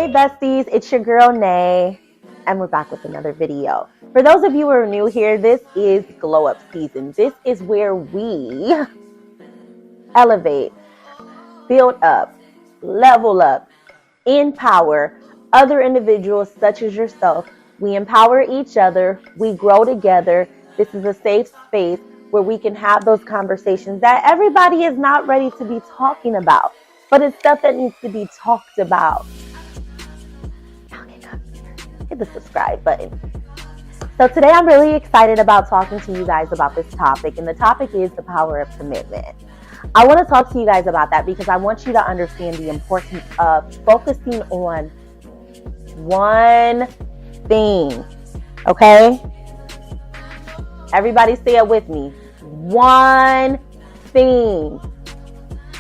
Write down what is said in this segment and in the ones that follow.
Hey besties, it's your girl Nay, and we're back with another video. For those of you who are new here, this is Glow Up Season. This is where we elevate, build up, level up, empower other individuals such as yourself. We empower each other, we grow together. This is a safe space where we can have those conversations that everybody is not ready to be talking about, but it's stuff that needs to be talked about. Hit the subscribe button. So today I'm really excited about talking to you guys about this topic, and the topic is the power of commitment. I want to talk to you guys about that because I want you to understand the importance of focusing on one thing, okay? Everybody say it with me. One thing.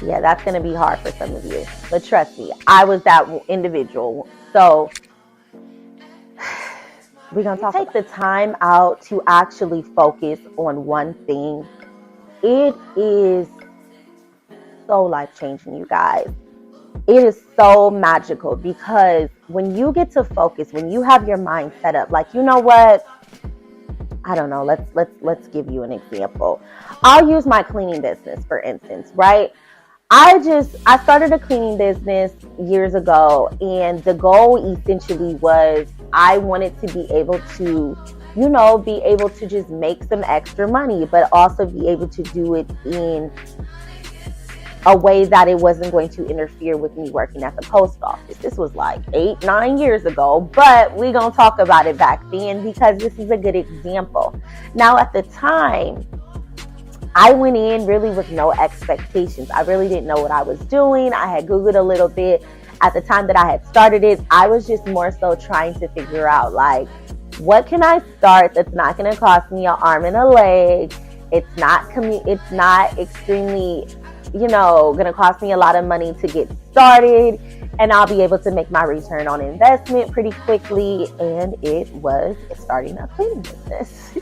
Yeah, that's going to be hard for some of you, but trust me, I was that individual. So we're going to take the time out to actually focus on one thing. It is so life-changing, you guys. It is so magical because when you get to focus, when you have your mind set up, like, you know what? I don't know. Let's give you an example. I'll use my cleaning business, for instance, right? I started a cleaning business years ago, and the goal essentially was I wanted to be able to, be able to just make some extra money, but also be able to do it in a way that it wasn't going to interfere with me working at the post office. This was like 8-9 years ago, but we're going to talk about it back then because this is a good example. Now, at the time, I went in really with no expectations. I really didn't know what I was doing. I had Googled a little bit. At the time that I had started it, I was just more so trying to figure out, like, what can I start that's not going to cost me an arm and a leg? It's not extremely, going to cost me a lot of money to get started, and I'll be able to make my return on investment pretty quickly. And it was starting a cleaning business.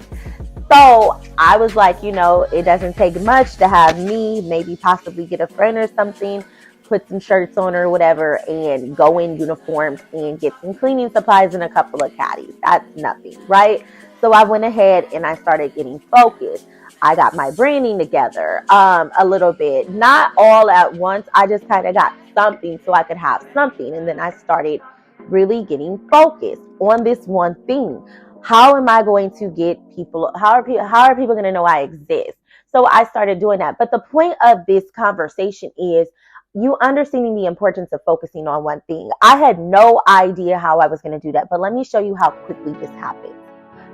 So I was like, it doesn't take much to have me maybe possibly get a friend or something, put some shirts on or whatever, and go in uniformed and get some cleaning supplies and a couple of caddies. That's nothing, right? So I went ahead and I started getting focused. I got my branding together a little bit, not all at once. I just kind of got something so I could have something. And then I started really getting focused on this one thing. How am I going to get people? How are people going to know I exist? So I started doing that. But the point of this conversation is you understanding the importance of focusing on one thing. I had no idea how I was going to do that, but let me show you how quickly this happened.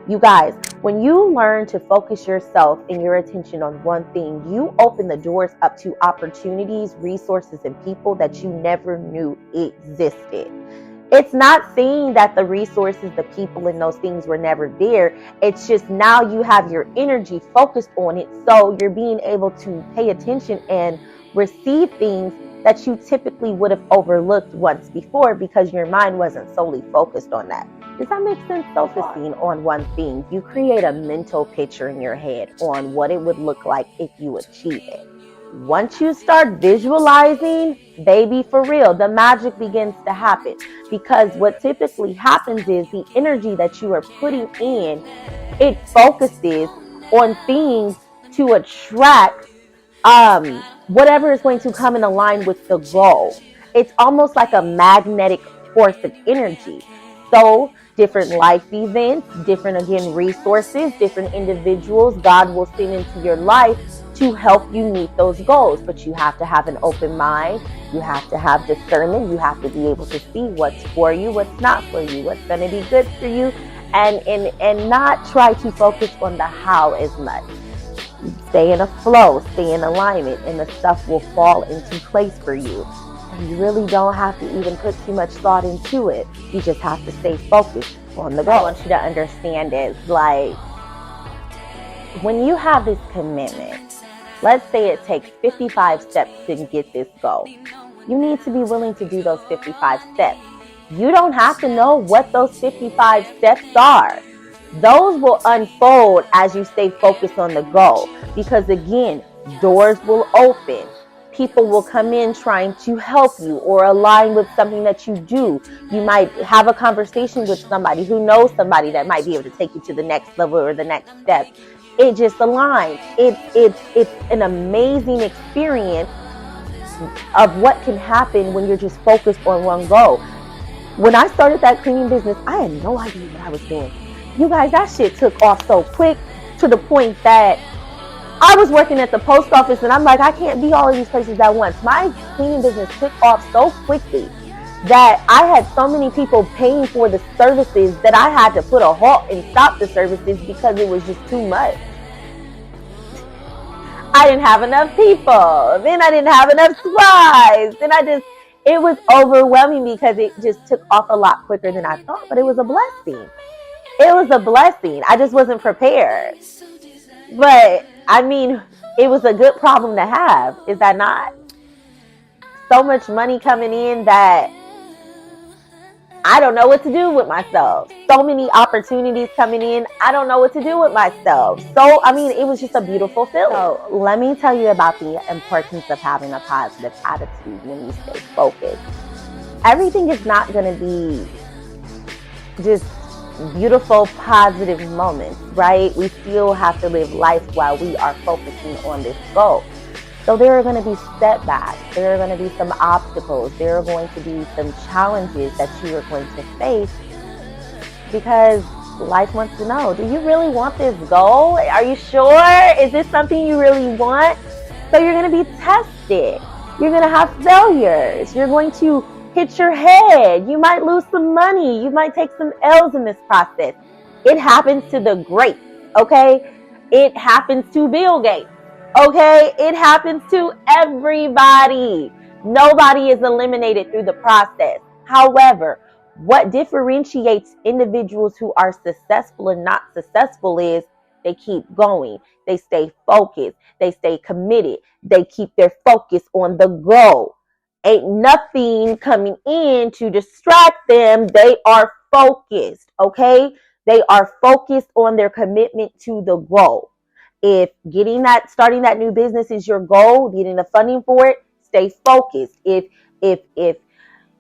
You guys, when you learn to focus yourself and your attention on one thing, you open the doors up to opportunities, resources, and people that you never knew existed. It's not saying that the resources, the people, and those things were never there. It's just now you have your energy focused on it, so you're being able to pay attention and receive things that you typically would have overlooked once before because your mind wasn't solely focused on that. Does that make sense? Focusing on one thing, you create a mental picture in your head on what it would look like if you achieve it. Once you start visualizing, baby, for real, the magic begins to happen. Because what typically happens is the energy that you are putting in, it focuses on things to attract whatever is going to come in line with the goal. It's almost like a magnetic force of energy. So different life events, different, again, resources, different individuals God will send into your life to help you meet those goals. But you have to have an open mind. You have to have discernment. You have to be able to see what's for you, what's not for you, what's going to be good for you, and not try to focus on the how as much. Stay in a flow, stay in alignment, and the stuff will fall into place for you. And you really don't have to even put too much thought into it. You just have to stay focused on the goal. I want you to understand is, like, when you have this commitment, let's say it takes 55 steps to get this goal. You need to be willing to do those 55 steps. You don't have to know what those 55 steps are. Those will unfold as you stay focused on the goal. Because again, doors will open. people will come in trying to help you or align with something that you do. You might have a conversation with somebody who knows somebody that might be able to take you to the next level or the next step. It just aligns. It's an amazing experience of what can happen when you're just focused on one goal. When I started that cleaning business, I had no idea what I was doing. You guys, that shit took off so quick to the point that I was working at the post office and I'm like, I can't be all of these places at once. My cleaning business took off so quickly that I had so many people paying for the services that I had to put a halt and stop the services because it was just too much. I didn't have enough people. Then I didn't have enough supplies. It was overwhelming because it just took off a lot quicker than I thought, but it was a blessing. It was a blessing. I just wasn't prepared. But, I mean, it was a good problem to have. Is that not? So much money coming in that I don't know what to do with myself. So many opportunities coming in. I don't know what to do with myself. So, I mean, it was just a beautiful feeling. So, let me tell you about the importance of having a positive attitude when you stay focused. Everything is not going to be just beautiful, positive moments, right? We still have to live life while we are focusing on this goal. So there are going to be setbacks. There are going to be some obstacles. There are going to be some challenges that you are going to face because life wants to know, do you really want this goal? Are you sure? Is this something you really want? So you're going to be tested. You're going to have failures. You're going to hit your head. You might lose some money. You might take some L's in this process. It happens to the greats, okay? It happens to Bill Gates. Okay, it happens to everybody. Nobody is eliminated through the process. However, what differentiates individuals who are successful and not successful is they keep going. They stay focused. They stay committed. They keep their focus on the goal. Ain't nothing coming in to distract them. They are focused, okay? They are focused on their commitment to the goal. If starting that new business is your goal, getting the funding for it, stay focused. If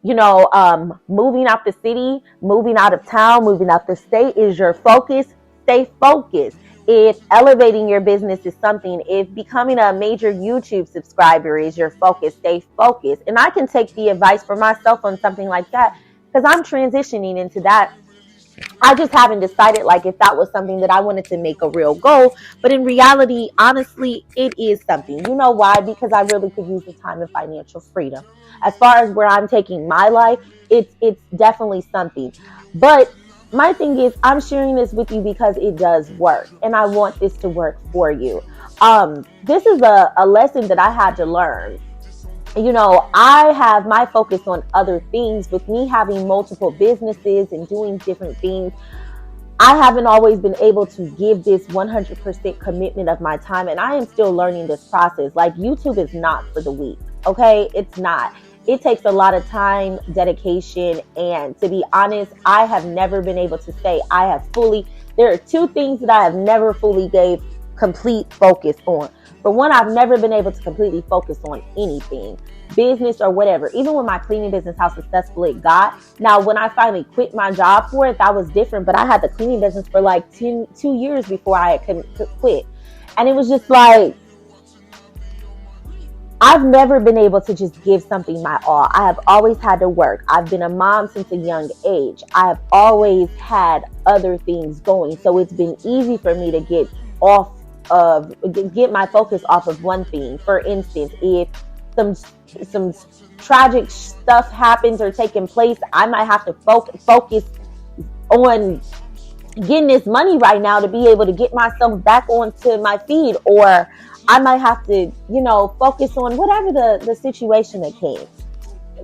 moving out the city, moving out of town, moving out the state is your focus, stay focused. If elevating your business is something, if becoming a major YouTube subscriber is your focus, stay focused. And I can take the advice for myself on something like that because I'm transitioning into that. I just haven't decided if that was something that I wanted to make a real goal. But in reality, honestly, it is something. You know why? Because I really could use the time and financial freedom. As far as where I'm taking my life, it's definitely something. But my thing is, I'm sharing this with you because it does work. And I want this to work for you. This is a lesson that I had to learn. I have my focus on other things. With me having multiple businesses and doing different things, I haven't always been able to give this 100% commitment of my time. And I am still learning this process. YouTube is not for the weak. Okay, it's not. It takes a lot of time, dedication, and to be honest, I have never been able to say there are two things that I have never fully gave complete focus on. For one, I've never been able to completely focus on anything, business or whatever. Even with my cleaning business, how successful it got. Now, when I finally quit my job for it, that was different. But I had the cleaning business for 2 years before I could quit. And it was just I've never been able to just give something my all. I have always had to work. I've been a mom since a young age. I have always had other things going. So it's been easy for me to get my focus off of one thing. For instance, if some tragic stuff happens or taking place, I might have to focus on getting this money right now to be able to get myself back onto my feet, or I might have to, focus on whatever the situation that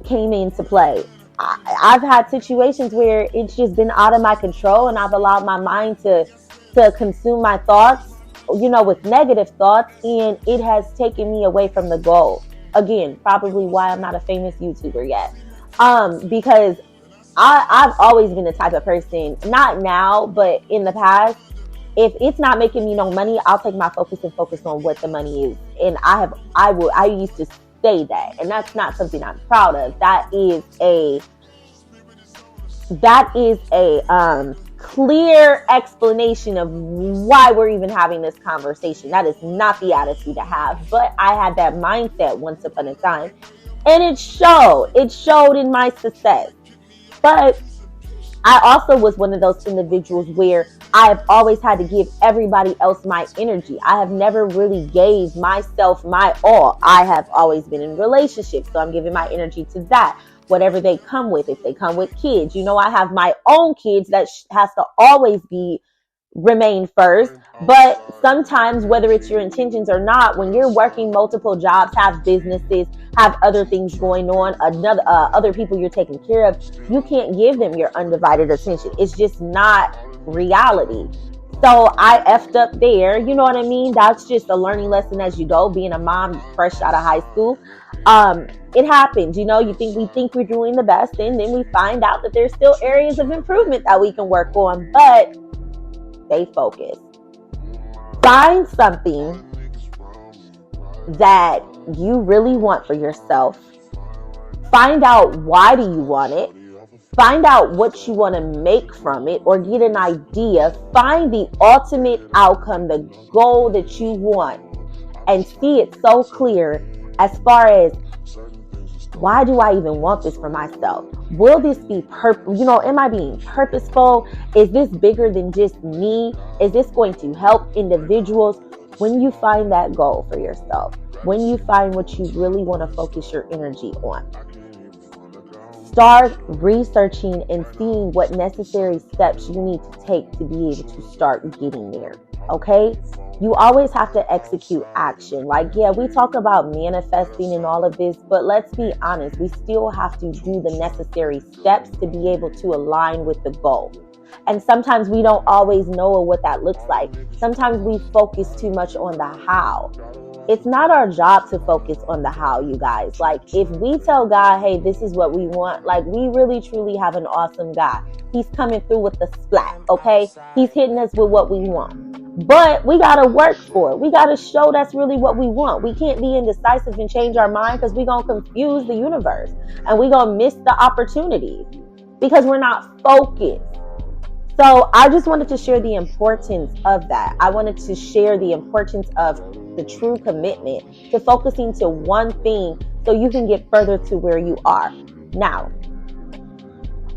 came into play. I've had situations where it's just been out of my control, and I've allowed my mind to consume my thoughts, with negative thoughts, and it has taken me away from the goal. Again, probably why I'm not a famous YouTuber yet. Because I've always been the type of person, not now, but in the past, if it's not making me no money, I'll take my focus and focus on what the money is. And I used to say that. And that's not something I'm proud of. That is a clear explanation of why we're even having this conversation. That is not the attitude to have, but I had that mindset once upon a time, and it showed in my success. But I also was one of those individuals where I have always had to give everybody else my energy. I have never really gave myself my all. I have always been in relationships, so I'm giving my energy to that. Whatever they come with, if they come with kids, I have my own kids that has to always remain first. But sometimes, whether it's your intentions or not, when you're working multiple jobs, have businesses, have other things going on, other people you're taking care of, you can't give them your undivided attention. It's just not reality. So I effed up there. You know what I mean? That's just a learning lesson as you go, being a mom fresh out of high school. It happens, we think we're doing the best, and then we find out that there's still areas of improvement that we can work on, but stay focused. Find something that you really want for yourself. Find out why do you want it. Find out what you want to make from it, or get an idea. Find the ultimate outcome, the goal that you want, and see it so clear as far as, why do I even want this for myself? Will this be am I being purposeful? Is this bigger than just me? Is this going to help individuals? When you find that goal for yourself, when you find what you really want to focus your energy on, start researching and seeing what necessary steps you need to take to be able to start getting there. Okay? You always have to execute action. We talk about manifesting and all of this, but let's be honest, we still have to do the necessary steps to be able to align with the goal. And sometimes we don't always know what that looks like. Sometimes we focus too much on the how. It's not our job to focus on the how, you guys. If we tell God, hey, this is what we want, we really truly have an awesome God. He's coming through with the splat, okay? He's hitting us with what we want. But we got to work for it. We got to show that's really what we want. We can't be indecisive and change our mind, because we're going to confuse the universe and we're going to miss the opportunity because we're not focused. So I just wanted to share the importance of that. I wanted to share the importance of the true commitment to focusing to one thing so you can get further to where you are. Now,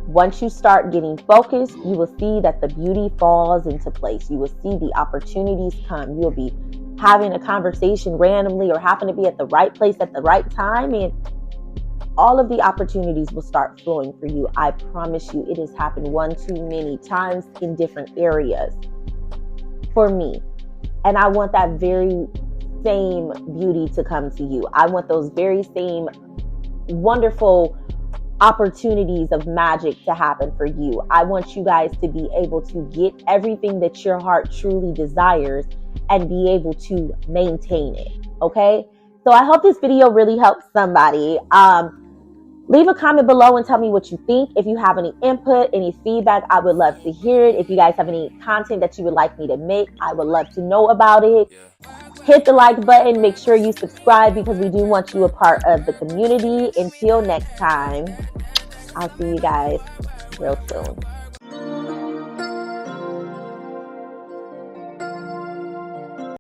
once you start getting focused, you will see that the beauty falls into place. You will see the opportunities come. You'll be having a conversation randomly or happen to be at the right place at the right time, and all of the opportunities will start flowing for you. I promise you, it has happened one too many times in different areas for me. And I want that very same beauty to come to you. I want those very same wonderful opportunities of magic to happen for you. I want you guys to be able to get everything that your heart truly desires and be able to maintain it. Okay? So I hope this video really helps somebody. Leave a comment below and tell me what you think. If you have any input, any feedback, I would love to hear it. If you guys have any content that you would like me to make, I would love to know about it. Hit the like button. Make sure you subscribe, because we do want you a part of the community. Until next time, I'll see you guys real soon.